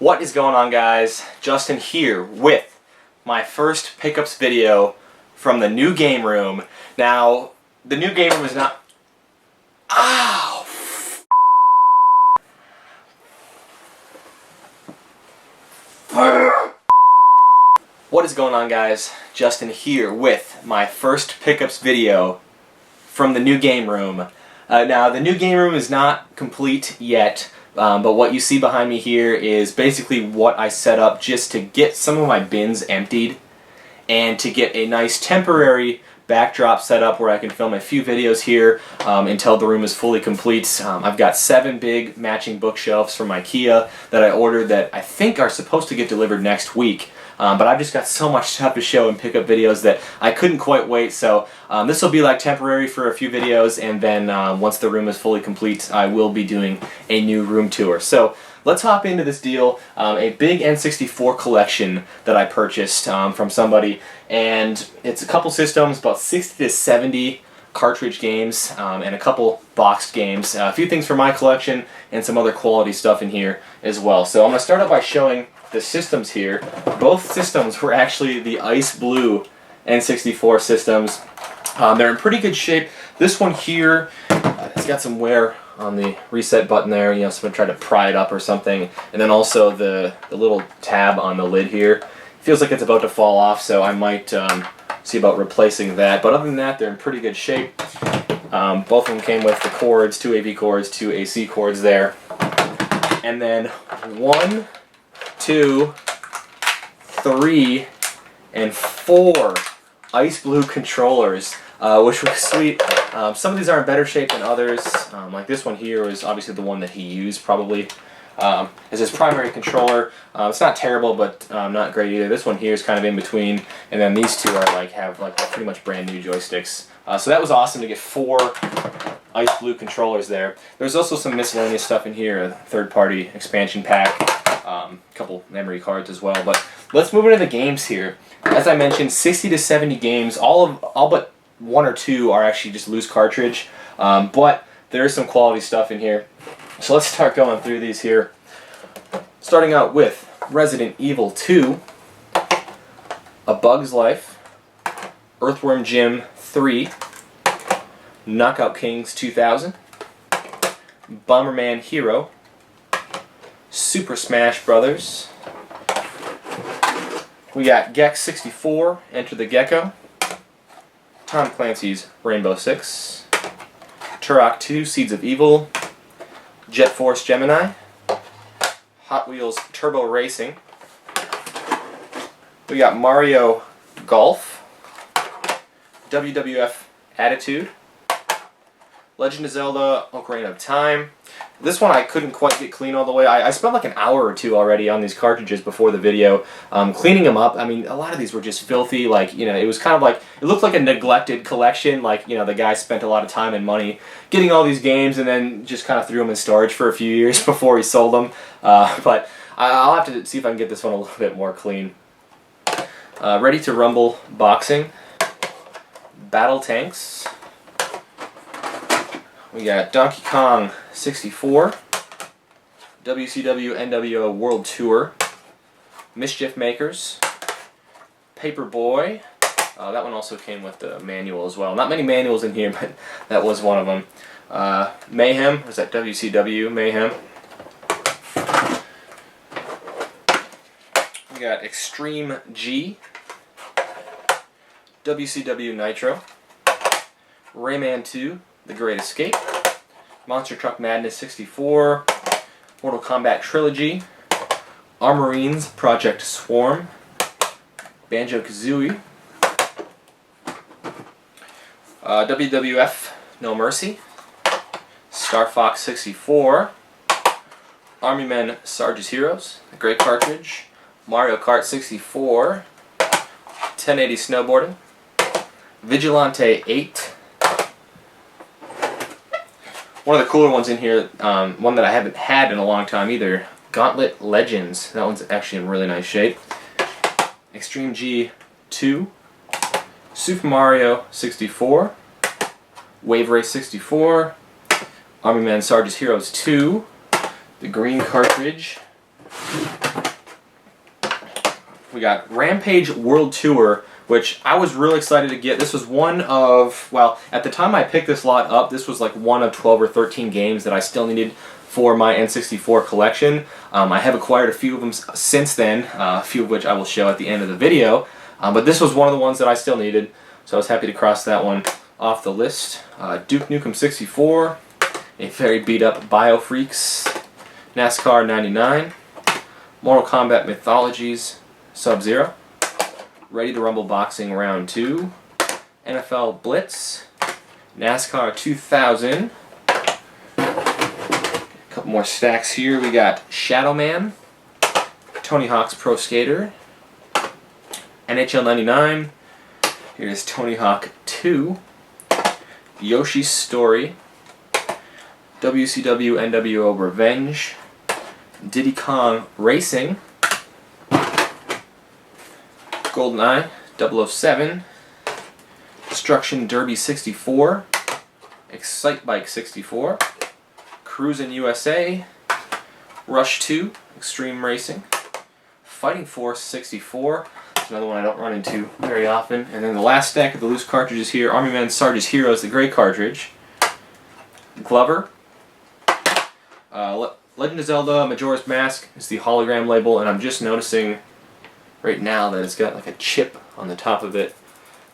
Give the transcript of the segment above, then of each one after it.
What is going on, guys? Justin here with my first pickups video from the new game room. Now, the new game room is not... Ow! What is going on, guys? Justin here with my first pickups video from the new game room. Now, the new game room is not complete yet. But what you see behind me here is basically what I set up just to get some of my bins emptied and to get a nice temporary backdrop set up where I can film a few videos here until the room is fully complete. I've got 7 big matching bookshelves from IKEA that I ordered that I think are supposed to get delivered next week. But I've just got so much stuff to show and pick up videos that I couldn't quite wait, so this will be like temporary for a few videos, and then once the room is fully complete I will be doing a new room tour. So let's hop into this deal, a big N64 collection that I purchased from somebody, and it's a couple systems, about 60 to 70 cartridge games, and a couple boxed games, a few things for my collection, and some other quality stuff in here as well. So I'm going to start out by showing the systems here. Both systems were actually the ice blue N64 systems. They're in pretty good shape. This one here, it's got some wear on the reset button there. You know, someone tried to pry it up or something. And then also the little tab on the lid here. Feels like it's about to fall off, so I might see about replacing that. But other than that, they're in pretty good shape. Both of them came with the cords, 2 AV cords, 2 AC cords there. And then 1, 2, 3, and 4 ice blue controllers, which was sweet. Some of these are in better shape than others. Like this one here is obviously the one that he used probably as his primary controller. It's not terrible, but not great either. This one here is kind of in between, and then these two are have pretty much brand new joysticks. So that was awesome to get 4 ice blue controllers there. There's also some miscellaneous stuff in here, a third-party expansion pack, a couple memory cards as well. But let's move into the games here. As I mentioned, 60 to 70 games. All but 1 or 2 are actually just loose cartridge, but there is some quality stuff in here. So let's start going through these here. Starting out with Resident Evil 2, A Bug's Life, Earthworm Jim 3, Knockout Kings 2000, Bomberman Hero, Super Smash Brothers. We got Gex 64, Enter the Gecko, Tom Clancy's Rainbow Six, Turok 2, Seeds of Evil, Jet Force Gemini, Hot Wheels Turbo Racing. We got Mario Golf, WWF Attitude, Legend of Zelda Ocarina of Time. This one I couldn't quite get clean all the way. I spent like an hour or 2 already on these cartridges before the video, cleaning them up. I mean, a lot of these were just filthy. Like, you know, it was kind of like, it looked like a neglected collection. Like, you know, the guy spent a lot of time and money getting all these games and then just kind of threw them in storage for a few years before he sold them. But I'll have to see if I can get this one a little bit more clean. Ready to Rumble Boxing, Battle Tanks. We got Donkey Kong 64, WCW NWO World Tour, Mischief Makers, Paperboy. That one also came with the manual as well. Not many manuals in here, but that was one of them. Mayhem, was that WCW Mayhem? We got Extreme G, WCW Nitro, Rayman 2, The Great Escape, Monster Truck Madness 64, Mortal Kombat Trilogy, Armorines Project Swarm, Banjo-Kazooie, WWF No Mercy, Star Fox 64, Army Men Sarge's Heroes, a great cartridge, Mario Kart 64, 1080 Snowboarding, Vigilante 8. One of the cooler ones in here, one that I haven't had in a long time either, Gauntlet Legends. That one's actually in really nice shape. Extreme G 2, Super Mario 64, Wave Race 64, Army Men Sarge's Heroes 2, the green cartridge, we got Rampage World Tour, which I was really excited to get. This was one of, well, at the time I picked this lot up, this was like one of 12 or 13 games that I still needed for my N64 collection. I have acquired a few of them since then, a few of which I will show at the end of the video. But this was one of the ones that I still needed, so I was happy to cross that one off the list. Duke Nukem 64, a very beat up BioFreaks, NASCAR 99, Mortal Kombat Mythologies, Sub-Zero, Ready to Rumble Boxing Round 2, NFL Blitz, NASCAR 2000, a couple more stacks here. We got Shadow Man, Tony Hawk's Pro Skater, NHL 99, here's Tony Hawk 2, Yoshi's Story, WCW NWO Revenge, Diddy Kong Racing, GoldenEye 007, Destruction Derby 64, Excite Bike 64, Cruisin' USA, Rush 2, Extreme Racing, Fighting Force 64, that's another one I don't run into very often, and then the last stack of the loose cartridges here, Army Men Sarge's Heroes, the gray cartridge, Glover, Legend of Zelda Majora's Mask is the hologram label, and I'm just noticing right now that it's got like a chip on the top of it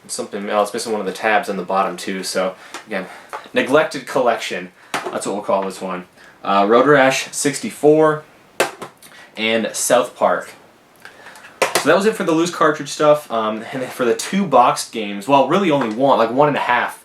and something else. It's missing one of the tabs on the bottom too, so again, neglected collection, that's what we'll call this one. Road Rash 64 and South Park. So that was it for the loose cartridge stuff, and then for the two boxed games, well really only one, like one and a half,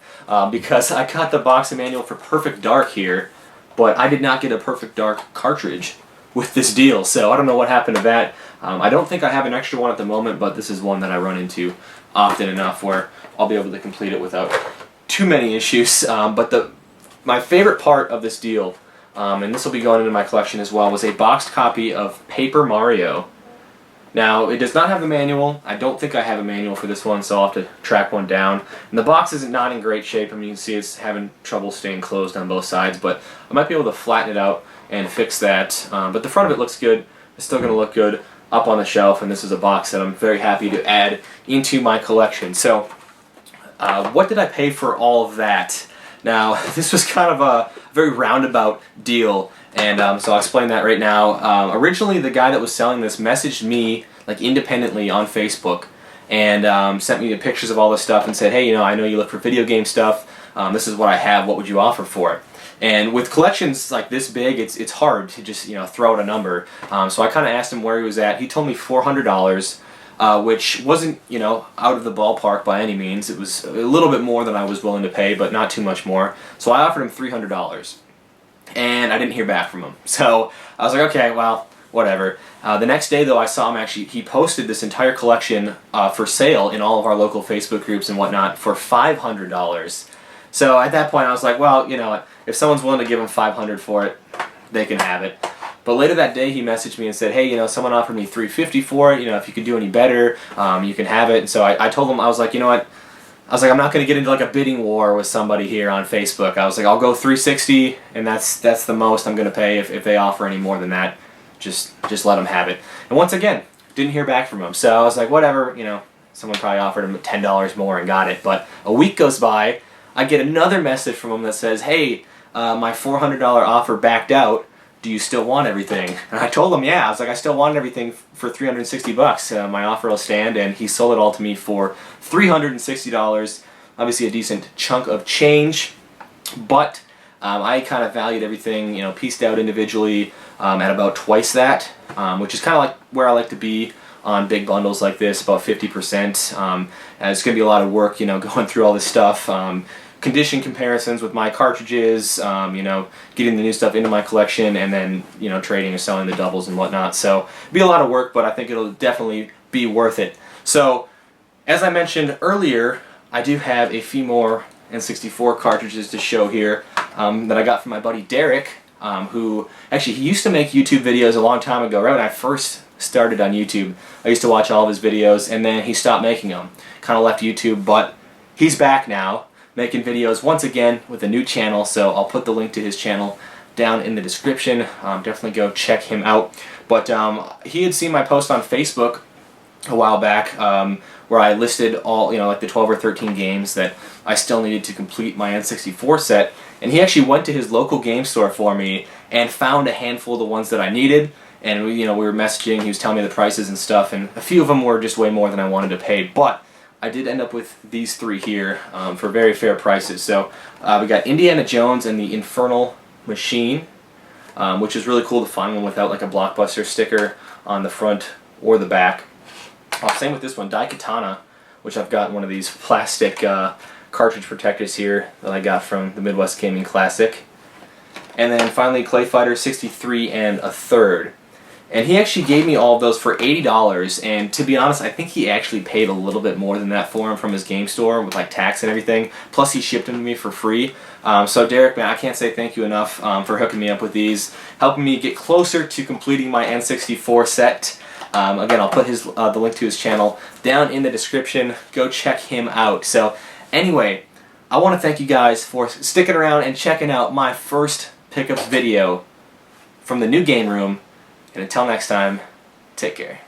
because I got the boxing manual for Perfect Dark here, but I did not get a Perfect Dark cartridge with this deal, so I don't know what happened to that. I don't think I have an extra one at the moment, but this is one that I run into often enough where I'll be able to complete it without too many issues. But my favorite part of this deal, and this will be going into my collection as well, was a boxed copy of Paper Mario. Now, it does not have the manual. I don't think I have a manual for this one, so I'll have to track one down. And the box is not in great shape. I mean, you can see it's having trouble staying closed on both sides, but I might be able to flatten it out and fix that. But the front of it looks good. It's still going to look good up on the shelf, and this is a box that I'm very happy to add into my collection. So, what did I pay for all of that? Now, this was kind of a very roundabout deal, and so I'll explain that right now. Originally, the guy that was selling this messaged me like independently on Facebook and sent me the pictures of all this stuff and said, hey, you know, I know you look for video game stuff. This is what I have. What would you offer for it? And with collections like this big, it's hard to just, you know, throw out a number. So I kind of asked him where he was at. He told me $400. Which wasn't, you know, out of the ballpark by any means. It was a little bit more than I was willing to pay, but not too much more. So I offered him $300, and I didn't hear back from him. So I was like, okay, well, whatever. The next day, though, I saw him actually, he posted this entire collection for sale in all of our local Facebook groups and whatnot for $500. So at that point, I was like, well, you know, if someone's willing to give him $500 for it, they can have it. But later that day, he messaged me and said, hey, you know, someone offered me $350 for it. You know, if you could do any better, you can have it. And so I told him, I was like, you know what? I was like, I'm not going to get into like a bidding war with somebody here on Facebook. I was like, I'll go $360, and that's the most I'm going to pay. If they offer any more than that, just let them have it. And once again, didn't hear back from him. So I was like, whatever, you know, someone probably offered him $10 more and got it. But a week goes by, I get another message from him that says, hey, my $400 offer backed out. Do you still want everything? And I told him, yeah. I was like, I still want everything for $360. My offer will stand, and he sold it all to me for $360. Obviously, a decent chunk of change, but I kind of valued everything, you know, pieced out individually at about twice that, which is kind of like where I like to be on big bundles like this, about 50%. And it's going to be a lot of work, you know, going through all this stuff. Condition comparisons with my cartridges, you know, getting the new stuff into my collection, and then, you know, trading or selling the doubles and whatnot. So it'll be a lot of work, but I think it'll definitely be worth it. So, as I mentioned earlier, I do have a few more N64 cartridges to show here that I got from my buddy Derreck, who actually, he used to make YouTube videos a long time ago, right when I first started on YouTube. I used to watch all of his videos, and then he stopped making them. Kind of left YouTube, but he's back now, making videos once again with a new channel, so I'll put the link to his channel down in the description. Definitely go check him out. But he had seen my post on Facebook a while back where I listed all, like the 12 or 13 games that I still needed to complete my N64 set, and he actually went to his local game store for me and found a handful of the ones that I needed, and we were messaging, he was telling me the prices and stuff, and a few of them were just way more than I wanted to pay, but I did end up with these three here for very fair prices. So we got Indiana Jones and the Infernal Machine, which is really cool to find one without like a Blockbuster sticker on the front or the back. Same with this one, Daikatana, which I've got one of these plastic cartridge protectors here that I got from the Midwest Gaming Classic. And then finally Clay Fighter 63 and a third. And he actually gave me all of those for $80, and to be honest, I think he actually paid a little bit more than that for them from his game store with like tax and everything. Plus he shipped them to me for free. So Derek, man, I can't say thank you enough for hooking me up with these, helping me get closer to completing my N64 set. Again, I'll put the link to his channel down in the description. Go check him out. So anyway, I want to thank you guys for sticking around and checking out my first pickups video from the new game room. And until next time, take care.